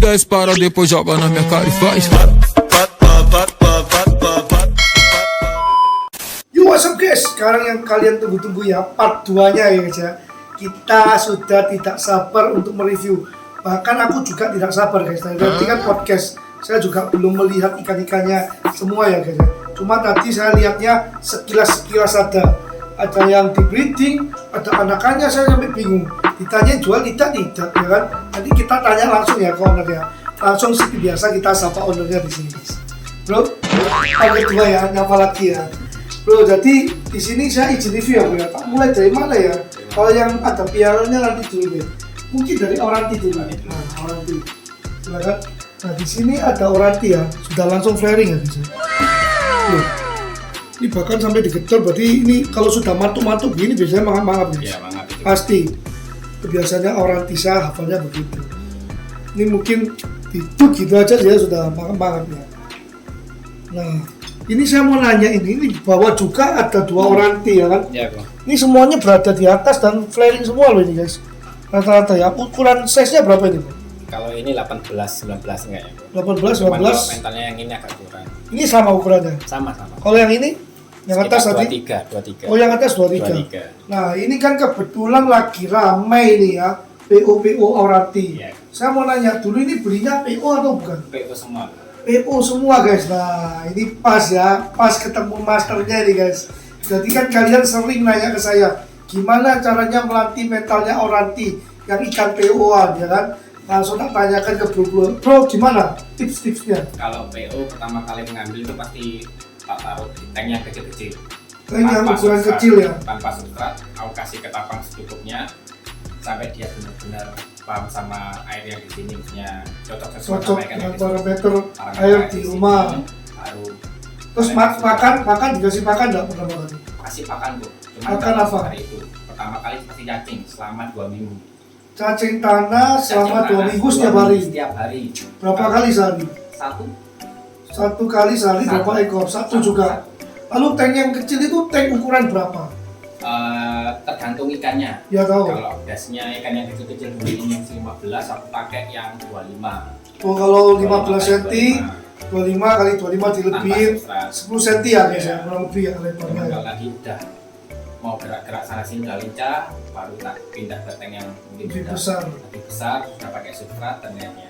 desce, para, depois joga na minha cara e faz. Yo, what's up guys? Sekarang yang kalian tunggu-tunggu ya, part 2-nya ya guys ya. Kita sudah tidak sabar untuk mereview. Bahkan aku juga tidak sabar guys. Tadi kan podcast, saya juga belum melihat ikan-ikannya semua ya guys ya. Cuma tadi saya lihatnya sekilas ada yang di breeding, ada anakannya, saya sampai bingung. Ditanya jual tidak ya kan? Nanti kita tanya langsung ya ke ownernya. Langsung seperti biasa kita sapa ownernya di sini guys. Bro, part 2 ya, nyapa lagi ya. Bro, jadi di sini saya izin review ya bro ya. Mulai dari mana ya? Kalau yang ada piaranya nanti dulu deh. Mungkin dari Oranti dulu. Nah, Oranti. Silakan. Nah, di sini ada Oranti ya. Sudah langsung flaring ya guys. Loh. Ini bahkan sampai digedor, berarti ini kalau sudah mantuk-mantuk gini biasanya mangap-mangap guys. Iya, mangap itu. Pasti. Biasanya Oranti saya hafalnya begitu. Ini mungkin diduk gitu aja dia sudah mangap-mangap ya. Nah, ini saya mau nanya ini bawah juga ada 2 Oranti ya kan? Iya, Bro. Ini semuanya berada di atas dan flaring semua loh ini guys. Rata-rata ya. Ukuran size-nya berapa ini, Bro? Kalau ini 18, 19 enggak ya? 18, Cuman kalau 19. mentalnya yang ini agak kurang. Ini sama ukurannya. Sama. Kalau yang ini yang atas tadi? 23. Oh, yang atas 23. 23. Nah, ini kan kebetulan lagi ramai nih ya. PO Oranti. Iya. Saya mau nanya dulu ini belinya PO atau bukan? PO semua. PO semua guys. Nah, ini pas ya, pas ketemu masternya nih guys. Jadi kan kalian sering nanya ke saya, gimana caranya melatih mentalnya Oranti yang ikan PO-an ya kan? Langsung tak tanyakan ke bro, gimana tips-tipsnya? Kalau PO pertama kali mengambil itu pasti tak taruh di tank yang kecil-kecil. Tank yang ukuran substrat, kecil ya? Tanpa substrat, aku kasih ketapang secukupnya sampai dia benar-benar paham sama air yang di sini, misalnya cocok sesuai sama ikan dengan yang parameter Parameter air di sini, rumah. baru Terus makan dikasih makan enggak pertama kali? kasih pakan Bu. Cuman Makan kalau apa? hari itu pertama kali pasti cacing selama 2 minggu. Cacing tanah selama 2 minggu setiap hari. Setiap hari. Berapa kali sehari? Satu Kali sehari berapa ekor? Satu juga. Lalu tank yang kecil itu tank ukuran berapa? tergantung ikannya. Ya tahu. Kalau biasanya ikan yang kecil-kecil dulu ini yang 15, aku pakai yang 25. Oh, kalau 15 cm, 25. 25 kali 25 dilebihin Tanpa 10 cm ya guys ya, kurang lebih ya lebarnya. Kalau lagi udah mau gerak-gerak sana sini udah lincah, baru tak pindah ke tank yang mungkin Lebih udah besar. lebih besar, udah pakai substrat dan lainnya.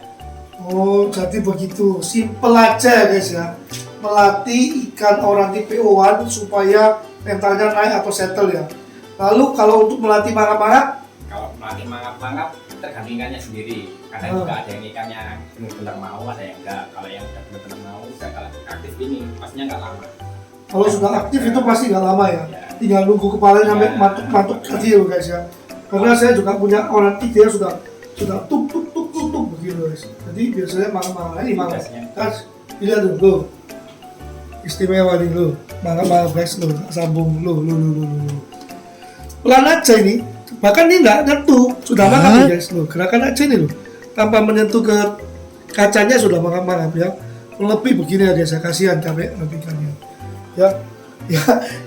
Oh, jadi begitu. Simple aja guys ya. Melatih ikan Oranti PO-an supaya mentalnya naik atau settle ya. Lalu kalau untuk melatih mangap-mangap, Kalau melatih mangap-mangap tergantung ikannya sendiri. Kadang juga ada yang ikannya benar-benar mau, ada yang enggak. Kalau yang udah benar-benar mau, udah kalau aktif ini pastinya nggak lama. kalau sudah aktif itu pasti nggak lama ya. Ya. Tinggal nunggu kepalanya sampai Ya. matuk kecil guys ya. Karena saya juga punya Oranti, dia sudah tuk begitu guys. Jadi biasanya mangap-mangap ini mangap. Kas, lihat dulu. Istimewa nih lo, mangap guys lo, sambung lo. Pelan aja ini, bahkan ini nggak nyentuh, sudah mangap nih guys lo. Gerakan aja ini lo, tanpa menyentuh ke kacanya sudah mangap ya. Lebih begini aja saya kasihan capek nanti ikannya. Ya,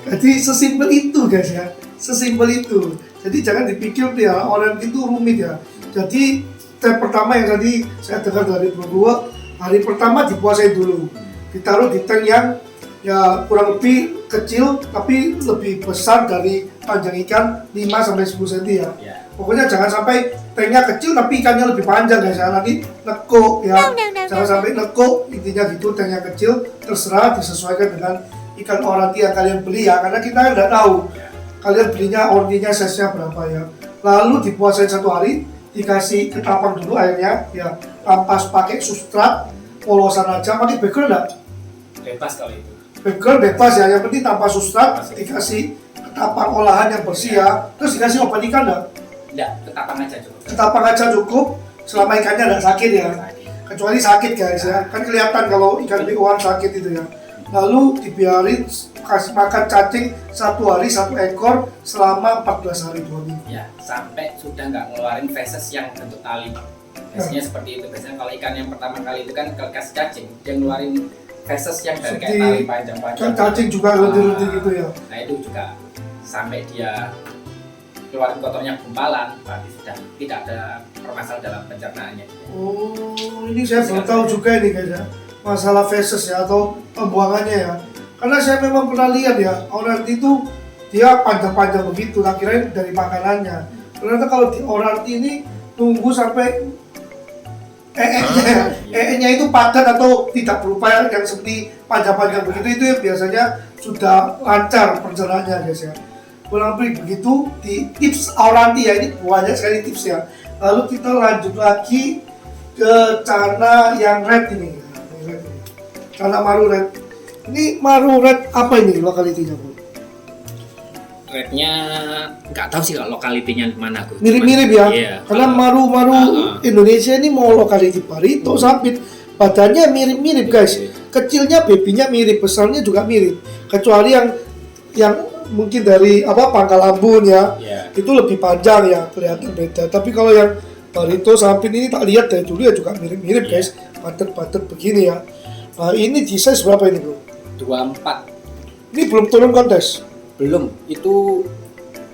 jadi sesimpel itu guys ya, sesimpel itu. Jadi jangan dipikir ya orang itu rumit ya. Jadi step pertama yang tadi saya dengar dari Bro, hari pertama dipuasain dulu, ditaruh di tank yang ya kurang lebih kecil tapi lebih besar dari panjang ikan 5-10 cm ya. Pokoknya jangan sampai tanknya kecil tapi ikannya lebih panjang guys ya, nanti nekuk ya. Jangan sampai nekuk, intinya gitu. Tanknya kecil terserah, disesuaikan dengan ikan Oranti yang kalian beli ya, karena kita nggak tahu kalian belinya Orantinya size-nya berapa ya. Lalu dipuasain 1 hari, dikasih ketapang dulu airnya ya, tanpa pakai substrat, polosan aja. Pakai background enggak? Bebas kalau itu. Background bebas ya, yang penting tanpa substrat, dikasih ketapang olahan yang bersih ya. Terus dikasih obat ikan enggak? Enggak, ketapang aja cukup. Ketapang aja cukup selama ikannya enggak sakit ya. Kecuali sakit guys ya, kan kelihatan kalau ikan PO-an sakit itu ya. Lalu dibiarin kasih makan cacing 1 hari 1 ekor selama 14 hari 2 minggu. Ya, sampai sudah nggak ngeluarin feses yang bentuk tali. Biasanya seperti itu. Biasanya kalau ikan yang pertama kali itu kan kalau kasih cacing, dia ngeluarin feses yang dari kayak tali panjang-panjang. Kan cacing juga lendir-lendir gitu ya. Nah itu juga sampai dia keluarin kotornya gumpalan, berarti sudah tidak ada permasalahan dalam pencernaannya. Oh, ini saya belum tahu juga ini guys ya, masalah feses ya atau pembuangannya ya. Karena saya memang pernah lihat ya, Oralti itu dia panjang-panjang begitu, tak kirain dari makanannya. Ternyata kalau di Oralti ini tunggu sampai nya itu padat atau tidak berupa yang seperti panjang-panjang begitu, itu yang biasanya sudah lancar perjalanannya guys ya. Kurang lebih begitu di tips Auranti ya, ini banyak sekali tips ya. Lalu kita lanjut lagi ke Cana yang red ini. Cana Maru red. Ini Maru red apa ini lokalitinya, Bu? Rednya nggak tahu sih kalau lokalitinya mana, Bu. Mirip-mirip ya. Iya, Karena Maru Indonesia ini mau lokaliti Barito, Sampit, badannya mirip-mirip guys. Kecilnya babynya mirip, besarnya juga mirip. Kecuali yang mungkin dari Pangkal Ambon ya, itu lebih panjang ya, kelihatan beda. Tapi kalau yang Barito Sampit ini tak lihat dari dulu ya juga mirip-mirip guys, padat-padat begini ya. Nah ini di size berapa ini, Bro? 24. Ini belum turun kontes? Belum, itu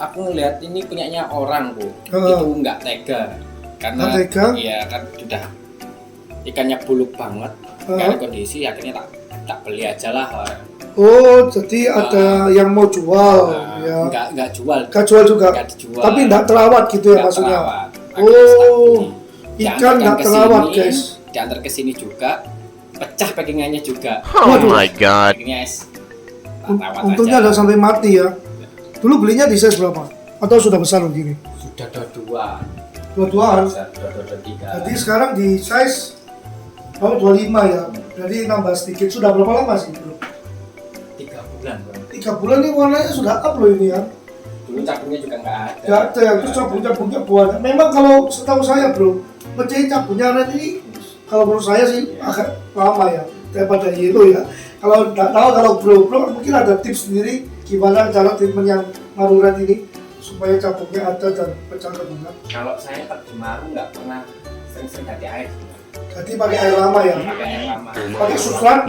aku ngeliat ini punyanya orang, Bu. Itu nggak tega karena iya kan sudah ikannya buluk banget, karena kondisi akhirnya tak beli aja lah. Oh, jadi ada yang mau jual ya. Enggak jual. Enggak jual juga. Enggak dijual. Tapi enggak terawat gitu ya maksudnya. Oh, ikan enggak terawat, guys. Diantar ke sini juga, pecah packingannya juga. Oh my god. Untungnya ada sampai mati ya. Dulu belinya di size berapa? Atau sudah besar begini? Sudah dua. Dua-duaan. Dua tiga. Jadi sekarang di size 25 ya. Jadi nambah sedikit. Sudah berapa lama sih, Bro? 3 bulan ini warnanya sudah up loh ini ya. Dulu cabungnya juga nggak ada. Nggak ada ya, terus cabungnya buahnya. Memang kalau setahu saya, Bro, mecahin cabungnya red ini kalau menurut saya sih agak lama ya daripada yellow ya. Kalau nggak tahu, kalau bro mungkin ada tips sendiri gimana cara treatment yang Maru red ini supaya cabungnya ada dan pecah ke bunga. Kalau saya di Maru nggak pernah sering-sering ganti air. Jadi pakai air lama ya? Pakai air lama. Pakai substrat?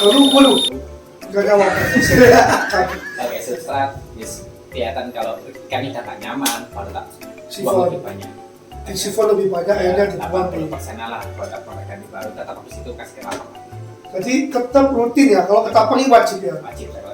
Lalu nggak kawan. Pakai substrat, yes, kelihatan kalau ikan ini dapat nyaman, baru tak Sifon. buang lebih banyak. Di sifon lebih banyak airnya dibuang. 80% lah produk-produk ganti baru, tetap habis itu kasih kelapa. Jadi tetap rutin ya, kalau ketapang ini wajib ya?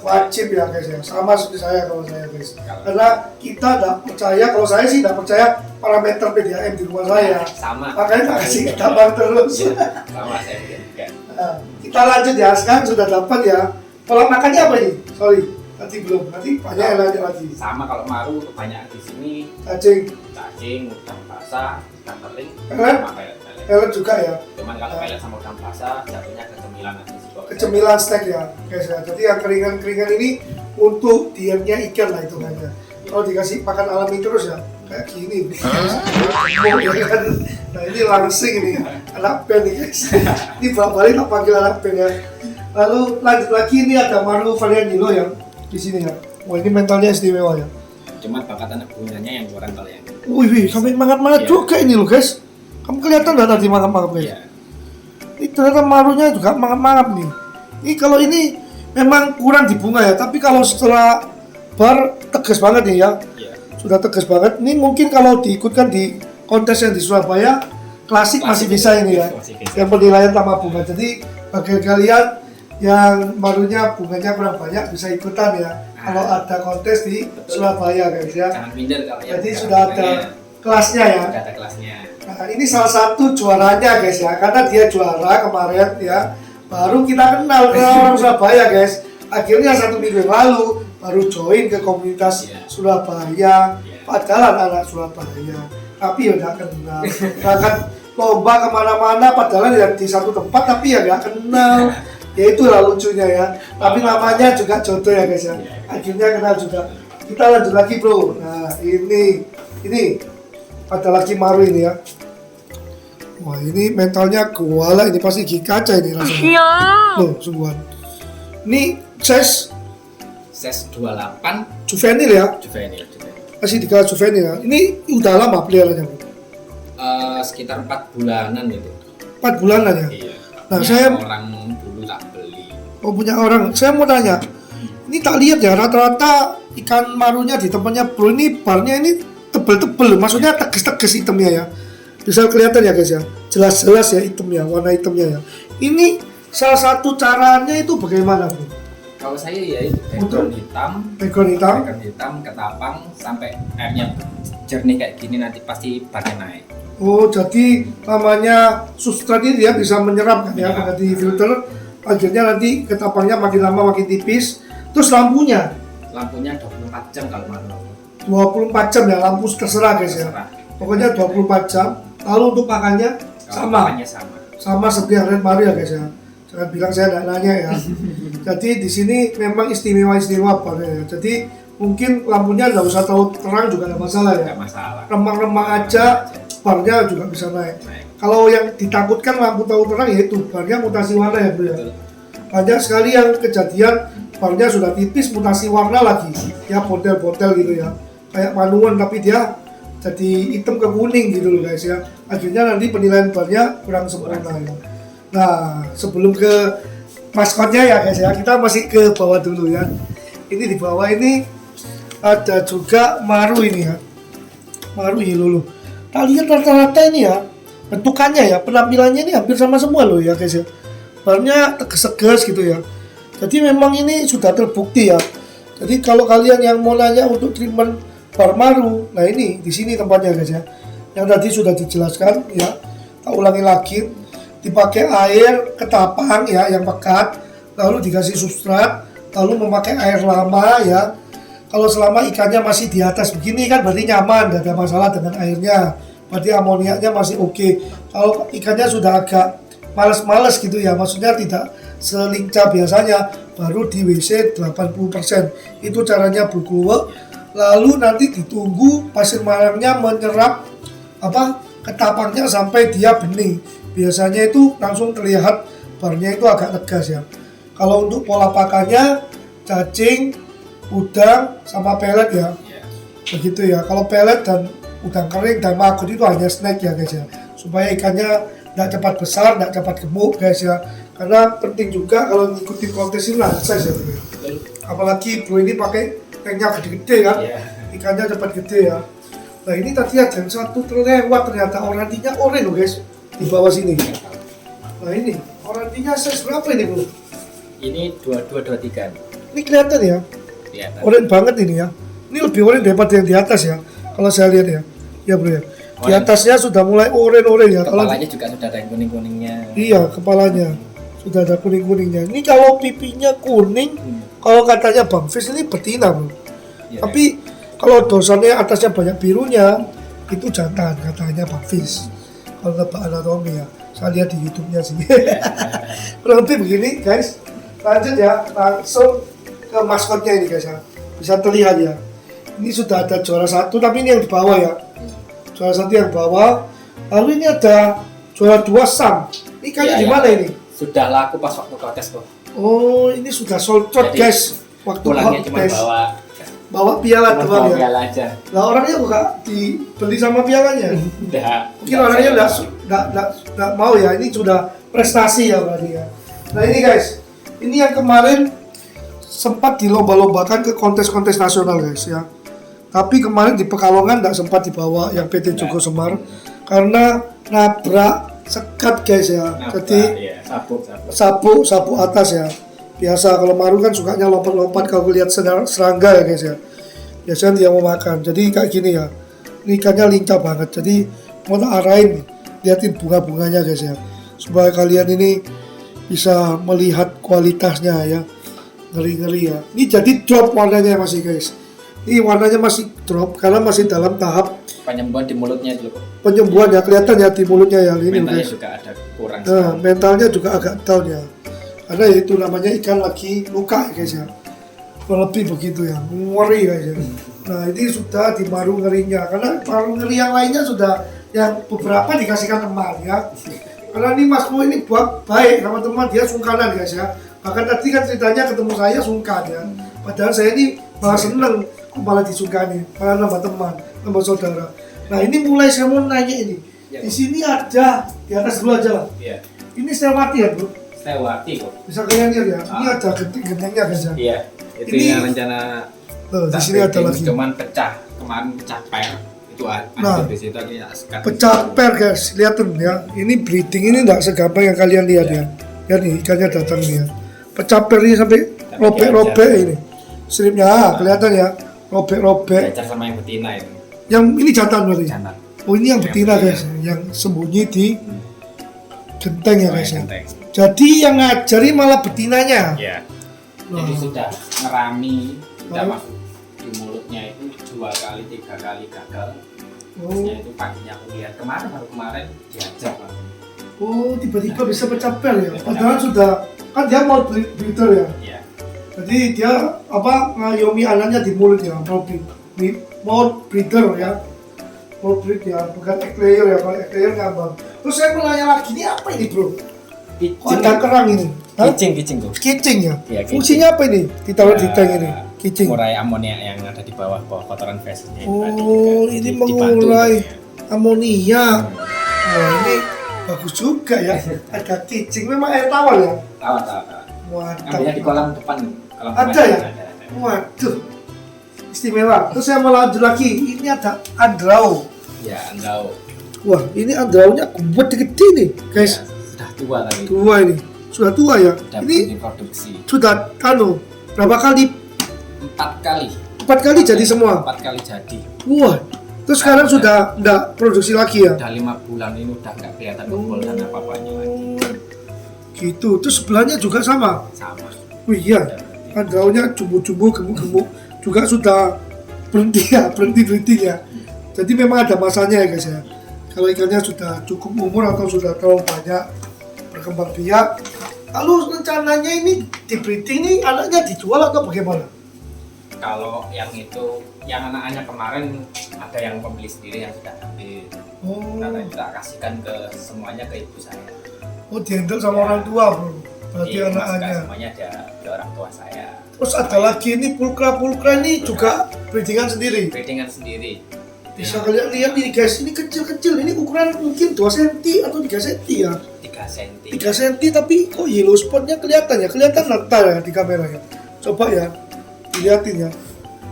Wajib Ya guys ya, sama seperti saya kalau saya guys. Karena kita tidak percaya, kalau saya sih tidak percaya parameter PDAM di rumah saya. Sama. Makanya tak kasih ketapang terus. Ya, sama saya juga. Nah, kita lanjut ya, sekarang sudah dapat ya. Pola makannya apa ini? Sorry, nanti belum. Nanti banyak yang lanjut lagi. Sama kalau Maru kebanyakan di sini Cacing, udang basah, ikan teri, pelet? sama pelet. Pelet juga ya. Cuman kalau pelet sama udang basah jatuhnya ke cemilan aja sih. Kecemilan steak ya guys ya. Jadi yang keringan-keringan ini untuk diamnya ikan lah itu hanya. Kalau dikasih makan alami terus ya kayak gini. Ya kan. Nah ini langsing ini anak band nih guys. Ini balik tak panggil anak band ya. Lalu lanjut lagi ini ada Maru varian Yellow yang di sini ya. Wah ini mentalnya istimewa ya. Cuman bakat anak bunganya yang kurang kalau yang. Wih, sampai mangat-mangat juga ini loh guys. Kamu kelihatan nggak tadi mangap-mangap guys? Iya. Ini ternyata Marunya juga mangap-mangap nih. Ini kalau ini memang kurang di bunga ya, tapi kalau setelah bar tegas banget nih ya. Iya. Sudah tegas banget. Ini mungkin kalau diikutkan di kontes yang di Surabaya, klasik masih bisa ini ya. Yang penilaian tambah bunga. Jadi bagi kalian yang Marunya bunganya kurang banyak bisa ikutan ya. Kalau ada kontes di Surabaya guys ya. Jangan minder kalau ya. Jadi sudah ada kelasnya ya. Sudah ada kelasnya. Nah, ini salah satu juaranya guys ya, karena dia juara kemarin ya, baru kita kenal ke orang Surabaya guys. Akhirnya 1 minggu yang lalu baru join ke komunitas Surabaya, padahal anak Surabaya, tapi ya nggak kenal. Bahkan lomba kemana-mana, padahal ya di satu tempat, tapi ya nggak kenal. Ya itulah lucunya ya. Tapi namanya juga jodoh ya guys ya. Akhirnya kenal juga. Kita lanjut lagi bro. Nah ini ada lagi Maru ini ya. Wah ini mentalnya kuala, ini pasti gigi kaca ini rasanya. Loh sungguhan. Ini size 28 juvenil ya. juvenil. Masih dikala juvenil ya. Ini udah lama peliharaannya bro? Sekitar 4 bulanan itu. 4 bulanan ya? Iya. Nah Ya, saya orang dulu tak beli. mau punya orang, saya mau tanya. Ini tak lihat ya, rata-rata ikan marunya di tempatnya bro ini barnya ini tebel-tebel, maksudnya tegas-tegas hitamnya ya. Bisa kelihatan ya guys ya, jelas-jelas ya hitamnya, warna hitamnya ya. Ini salah satu caranya itu bagaimana bro? Kalau saya ya itu background hitam, ketapang sampai airnya jernih kayak gini nanti pasti barnya naik. Oh, jadi namanya substrat ini dia bisa menyerap kan ya, karena di filter, akhirnya nanti ketapangnya makin lama makin tipis. Terus lampunya 24 jam kalau malam. 24 jam ya, lampu terserah guys ya. Pokoknya 24 jam. Lalu untuk makannya sama seperti yang Red Mario ya guys ya. Jangan bilang saya tidak nanya ya. Jadi di sini memang istimewa barnya ya. Jadi mungkin lampunya nggak usah terlalu terang juga nggak masalah ya. Nggak masalah. Remang-remang aja barnya juga bisa naik. Kalau yang ditakutkan lampu terlalu terang yaitu barnya mutasi warna ya bro ya. Banyak sekali yang kejadian barnya sudah tipis mutasi warna lagi. Ya botel-botel gitu ya. Kayak manuan tapi dia jadi hitam ke kuning gitu loh guys ya. Akhirnya nanti penilaian barnya kurang sempurna ya. Nah, sebelum ke maskotnya ya guys ya, kita masih ke bawah dulu ya. Ini di bawah ini ada juga maru ini ya. Maru hilulu. Kita lihat rata-rata ini ya, bentukannya ya, penampilannya ini hampir sama semua loh ya guys ya. Barnya tegas-tegas gitu ya. Jadi memang ini sudah terbukti ya. Jadi kalau kalian yang mau nanya untuk treatment bar maru, nah ini di sini tempatnya guys ya. Yang tadi sudah dijelaskan ya. Kita ulangi lagi. Dipakai air ketapang ya yang pekat, lalu dikasih substrat, lalu memakai air lama ya. Kalau selama ikannya masih di atas begini kan berarti nyaman, tidak ada masalah dengan airnya, berarti amoniaknya masih oke. Kalau ikannya sudah agak males-males gitu ya, maksudnya tidak selincah biasanya, baru di WC 80%. Itu caranya berkeluar. Lalu nanti ditunggu pasir malamnya menyerap ketapangnya sampai dia bening. Biasanya itu langsung terlihat barnya itu agak tegas ya. Kalau untuk pola pakannya cacing, udang sama pelet ya. Begitu ya. Kalau pelet dan udang kering dan maggot itu hanya snack ya guys ya. Supaya ikannya tidak cepat besar, tidak cepat gemuk guys ya. Karena penting juga kalau ngikutin kontes ini lah size ya. Apalagi bro ini pakai tanknya gede-gede kan. Ikannya cepat gede ya. Nah ini tadi ada yang satu terlewat ternyata orantinya orange loh guys. Di bawah sini. Nah ini orantinya size berapa ini bro? Ini 2223. Ini kelihatan ya? Kelihatan. Orange banget ini ya. Ini lebih orange daripada yang di atas ya. Kalau saya lihat ya. Ya bro ya. Di atasnya sudah mulai orange ya. Kepalanya juga sudah ada yang kuning-kuningnya. Iya kepalanya sudah ada kuning-kuningnya. Ini kalau pipinya kuning, kalau katanya Bang Fis ini betina bro. Ya, tapi kalau dosannya atasnya banyak birunya, itu jantan katanya Bang Fis. Kalau nebak anatomi ya, saya lihat di YouTube-nya sih. Kurang lebih begini guys. Lanjut ya, langsung ke maskotnya ini guys ya. Bisa terlihat ya. Ini sudah ada juara 1, tapi ini yang di bawah ya. Juara 1 yang bawah. Lalu ini ada juara 2 Sam. Ini kayaknya di mana ini? Sudah laku pas waktu kontes kok. Oh, ini sudah sold out guys. Waktu pulangnya cuma bawa piala doang ya. Piala aja. Lah orangnya bukan dibeli sama pialanya. Mungkin orangnya enggak mau ya. Ini sudah prestasi ya berarti ya. Nah ini guys, ini yang kemarin sempat dilomba-lombakan ke kontes-kontes nasional guys ya. Tapi kemarin di Pekalongan enggak sempat dibawa yang PT Joko Semar karena nabrak sekat guys ya. Jadi sapu atas ya. Biasa kalau maru kan sukanya lompat-lompat kalau lihat serangga ya guys ya. Biasanya dia mau makan. Jadi kayak gini ya. Ini ikannya lincah banget. Jadi mau tak arahin, liatin bunga-bunganya guys ya. Supaya kalian ini bisa melihat kualitasnya ya. Ngeri-ngeri ya. Ini jadi drop warnanya masih guys. Ini warnanya masih drop karena masih dalam tahap penyembuhan di mulutnya dulu. Penyembuhan ya kelihatan ya di mulutnya ya. Ini mentalnya juga ada kurang. Nah, mentalnya juga agak down ya. Karena itu namanya ikan lagi luka guys ya. Lebih begitu ya, ngeri guys ya. Nah ini sudah di maru ngerinya. Karena maru ngeri yang lainnya sudah yang beberapa dikasihkan teman ya. Karena ini Mas Mo ini buat baik sama teman, dia sungkanan guys ya. Bahkan tadi kan ceritanya ketemu saya sungkan ya. Padahal saya ini malah seneng, kok malah disungkani, malah nambah teman, nambah saudara. Nah ini mulai saya mau nanya ini. Di sini ada, di atas dulu aja lah. Ini Stelwati ya bro? Stelwati kok. Bisa kalian lihat ya, ini ada genting-gentingnya guys ya. Iya. Itu yang rencana di sini ada lagi. Cuman kemarin pecah per. Itu ada di situ akhirnya sekat. Pecah per guys, lihat ya. Ini breeding ini enggak segampang yang kalian lihat ya. Lihat nih ikannya datang nih ya. Pecah per ini sampai robek-robek ini. Stripnya kelihatan ya. Robek-robek. Belajar sama yang betina itu. Yang ini jantan berarti. Jantan. Oh ini yang betina guys, yang sembunyi di genteng ya guys ya. Jadi yang ngajari malah betinanya. Iya. Jadi sudah ngerami, sudah masuk di mulutnya itu 2 kali 3 kali gagal. Terusnya itu paginya aku lihat baru kemarin diajak. Oh tiba-tiba bisa pecah per ya. Padahal sudah kan dia mau breeder ya. Iya. Jadi dia ngayomi anaknya di mulut ya, mau breeder ya. Mau breed ya, bukan egg layer ya, kalau egg layer ngambang. Terus saya mau nanya lagi, ini apa ini bro? Kok ada kerang ini? Kicing tuh. Kicing ya? Iya, fungsinya apa ini? Ditaruh di tank ini? Kicing? Mengurai amonia yang ada di bawah kotoran vesnya. Oh, ini mengurai amonia. Wah ini bagus juga ya. Ada kicing, memang air tawar ya? Tawar. Mantap. Ambilnya di kolam depan. Ada ya? Waduh. Istimewa. Terus saya mau lanjut lagi. Ini ada andrau. Ya, andrau. Wah, ini andraunya gede nih, guys. Ya, sudah tua tadi. Tua ini. Sudah tua ya. Sudah ini produksi. Sudah berapa kali? 4 kali. 4 kali jadi semua. 4 kali jadi. Wah. Terus sekarang sudah enggak produksi lagi ya? Udah 5 bulan ini udah enggak kelihatan kumpul dan apa-apanya lagi. Gitu. Terus sebelahnya juga sama. Sama. Oh iya. Andraunya jumbo-jumbo, gemuk-gemuk. Juga sudah berhenti breeding ya. Jadi memang ada masanya ya guys ya. Kalau ikannya sudah cukup umur atau sudah terlalu banyak berkembang biak, lalu rencananya ini di breeding ini anaknya dijual atau bagaimana? Kalau yang itu, yang anak-anaknya kemarin ada yang pembeli sendiri yang sudah ambil. Karena kita kasihkan ke semuanya ke ibu saya. Oh dihandle sama orang tua bro. Berarti Iya, anak-anaknya. Semuanya ada orang tua saya. Terus ada lagi ini pulkra ini juga breedingan sendiri. Breedingan sendiri. Bisa kalian lihat ini guys, ini kecil-kecil, ini ukuran mungkin 2 cm atau 3 cm ya. 3 cm. 3 cm tapi kok yellow spotnya kelihatan natal ya di kamera ya. Coba ya, dilihatin ya.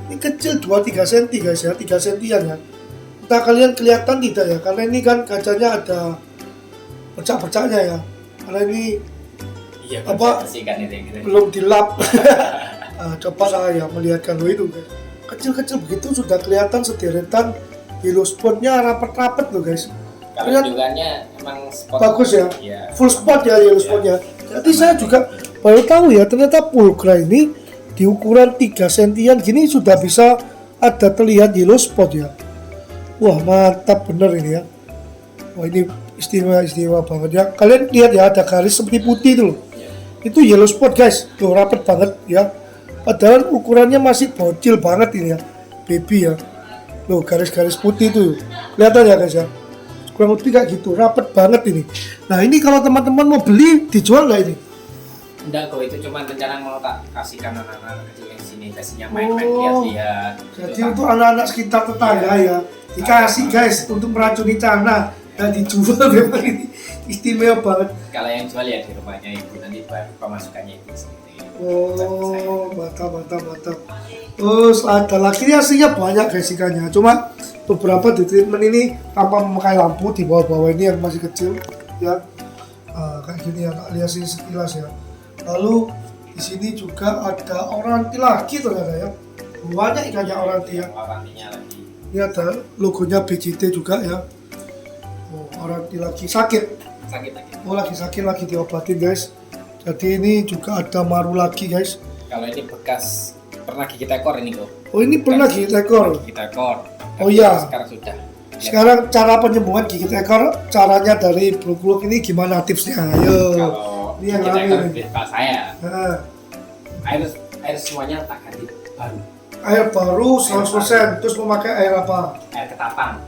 Ini kecil 2-3 cm guys ya, 3 cm-an ya. Entah kalian kelihatan tidak ya, karena ini kan kacanya ada pecah-pecahnya ya. Karena ini iya, belum dilap. Coba saya melihatkan lo itu guys. Kecil-kecil begitu sudah kelihatan sederetan yellow spotnya rapet-rapet loh guys. Kalau jungannya emang spot bagus ya, full spot ya yellow spotnya. Jadi saya juga baru tahu ya ternyata pulkra ini di ukuran 3 cm gini sudah bisa ada terlihat yellow spot ya. Wah mantap bener ini ya. Wah ini istimewa banget ya. Kalian lihat ya ada garis seperti putih itu loh. Itu yellow spot guys, tuh rapet banget ya. Padahal ukurannya masih bocil banget ini ya, baby ya. Loh garis-garis putih itu, kelihatan ya guys ya. Kurang lebih kayak gitu, rapet banget ini. Nah ini kalau teman-teman mau beli, dijual nggak ini? Enggak kok, itu cuma rencana mau tak kasihkan anak-anak kecil yang sini, kasihnya main-main lihat-lihat. Jadi untuk anak-anak sekitar tetangga ya, dikasih guys untuk meracuni tanah dan dijual memang ini istimewa banget. Kalau yang jual ya di rumahnya ibu, nanti pemasukannya ibu sendiri. Oh, mantap. Terus ada lagi ini aslinya banyak guys ikannya. Cuma beberapa di treatment ini tanpa memakai lampu di bawah-bawah ini yang masih kecil ya. Kayak gini ya, tak lihat sih sekilas ya. Lalu di sini juga ada oranti lagi ternyata ya. Banyak ikannya oranti ya. Orantinya lagi. Ini ada logonya BJT juga ya. Oh, oranti lagi sakit lagi. Oh lagi sakit, lagi diobatin guys. Jadi ini juga ada maru lagi guys. Kalau ini bekas pernah gigit ekor ini kok. Oh ini pernah gigit ekor. Gigit ekor. Oh iya. Sekarang sudah. Sekarang cara penyembuhan gigit ekor, caranya dari Bro ini gimana tipsnya? Ayo. Kalau ini yang gigit ekor ini. Pak saya. Air semuanya tak ganti baru. Air baru 100%. Terus memakai air apa? Air ketapang.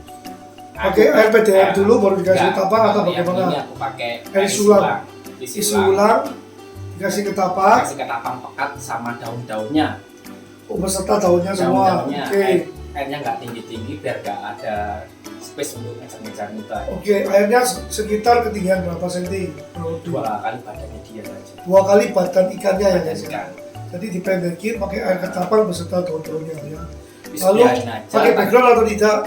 Pakai air PDAM dulu baru dikasih ketapang atau bagaimana? Ini aku pakai air sulang. Isi ulang. Dikasih ketapang. Kasih ketapang pekat sama daun-daunnya. Oh, beserta daunnya semua. Oke. Airnya nggak tinggi-tinggi biar nggak ada space untuk ngejar-ngejar muta. Oke, airnya sekitar ketinggian berapa senti? 2 kali badannya dia saja. 2 kali badan ikannya ya guys. Jadi dipendekin pakai air ketapang beserta daun-daunnya ya. Bisa Lalu biarin aja, pakai background atau tidak?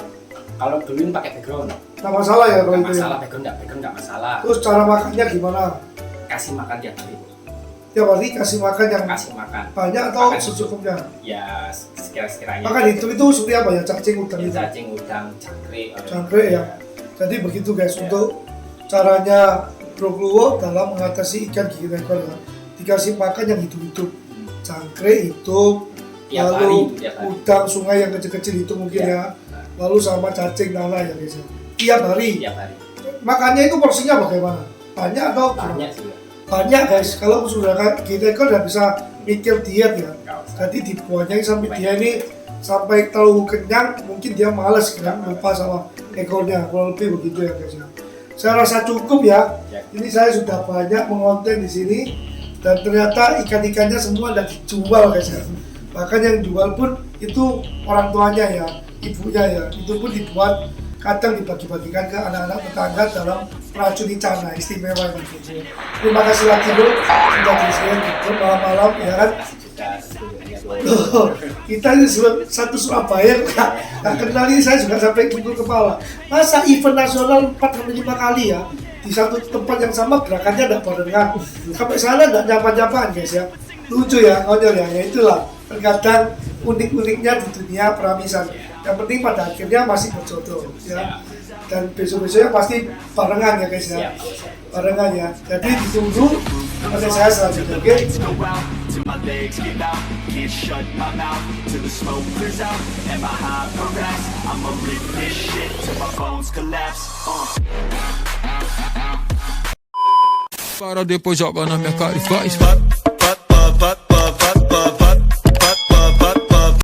Kalau dulu pakai background. Nggak masalah ya kalau Nggak itu. masalah, Ya. background nggak masalah. Terus cara makannya gimana? Kasih makan tiap hari. Tiap hari kasih makan yang Kasih makan. banyak atau Makan secukupnya? Ya sekira-sekiranya. Makan itu seperti apa ya? Cacing udang Ya, itu. cacing, udang, jangkrik. Jangkrik ya. Jadi begitu guys untuk caranya Bro Kluwo dalam mengatasi ikan gigi ekor ya. Dikasih makan yang hidup-hidup. Jangkrik hidup, Tiap hari lalu itu, tiap hari. udang sungai yang kecil-kecil itu mungkin ya. Lalu sama cacing tanah ya guys ya. Tiap hari. Tiap hari. Makannya itu porsinya bagaimana? Banyak atau Banyak sih. banyak guys. Kalau sudah gigi ekor udah bisa mikir diet ya. Nggak usah. Jadi dibuatnya sampai dia ini sampai terlalu kenyang, mungkin dia males kan, lupa sama ekornya. Kalau lebih begitu ya guys ya. Saya rasa cukup ya. Ini saya sudah banyak mengonten di sini dan ternyata ikan-ikannya semua udah dijual guys ya. Bahkan yang jual pun itu orang tuanya ya, ibunya ya. Itu pun dibuat kadang dibagi-bagikan ke anak-anak tetangga dalam meracuni cana istimewa gitu. Terima kasih lagi bro sudah di-share gitu malam-malam ya kan. Loh, kita ini satu Surabaya nggak kenal ini, saya juga sampai pukul kepala. Masa event nasional 4-5 kali ya di satu tempat yang sama gerakannya tidak barengan, sampai sana tidak nyapa-nyapaan guys ya. Lucu ya, konyol ya, ya itulah terkadang unik-uniknya di dunia peramisan. Yang penting pada akhirnya masih berjodoh ya, dan besok-besoknya pasti barengan ya guys ya, barengan ya. Jadi ditunggu konten saya selanjutnya, oke? Till my legs give out, can't shut my mouth till the smoke clears out and my high progress. I'ma rip this shit till my bones collapse. Para depois joga na minha cara e faz.